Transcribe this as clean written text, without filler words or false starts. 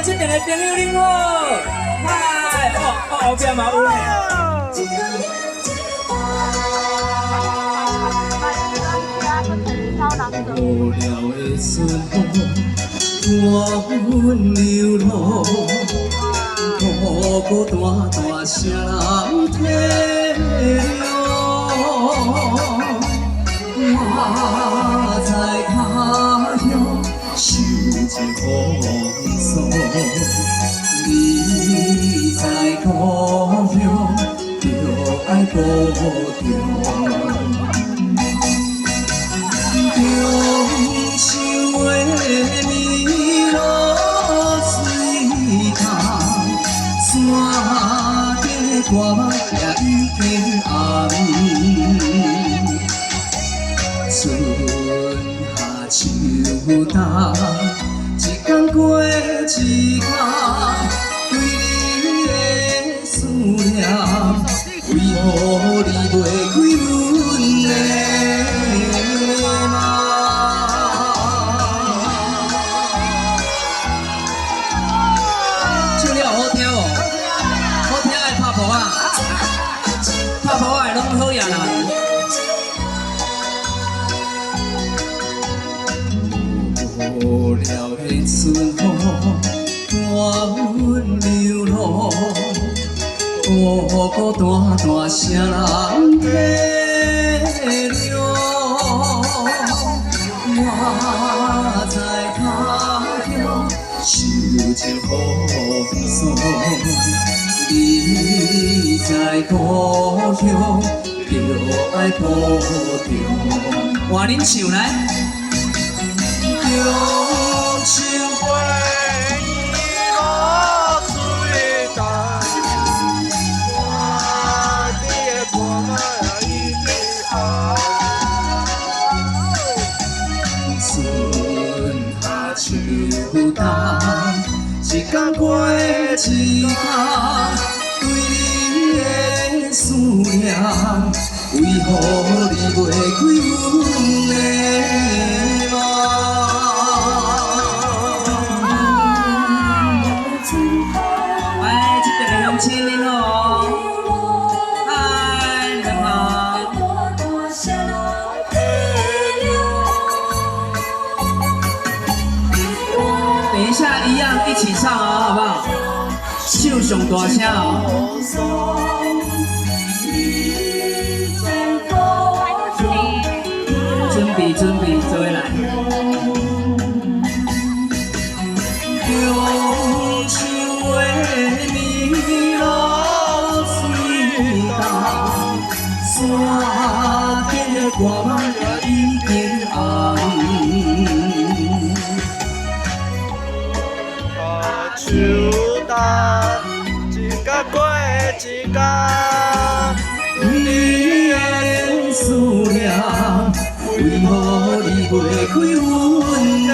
这边的朋友你好，嗨，后边嘛有呢。无聊的时候，我阮流浪，孤孤单单谁人体谅？我在他乡受尽风霜，你在故乡就爱保重。中秋的暝落水干，山顶的歌梦也已经暗。春夏秋冬，一天过一天，对你的思念，为何你袂开阮的？拍婆仔拢好呀啦！无聊的春风，伴阮流浪，孤孤单单谁人体谅？我在他乡受尽风霜。你在故乡就爱保重，换恁唱来。中秋花意落水干，山顶的歌仔已经暗。春夏秋冬，一天过一天。对你的思念，为何你袂开阮的梦？哎，这边的乡亲你好，嗨，你好。等一下，一样一起唱啊，好不好？手上大声哦！准备，做回来。中秋的暝落水干，山顶的歌梦已经暗。秋冬。一天过一天，你的思念，为何你袂开阮的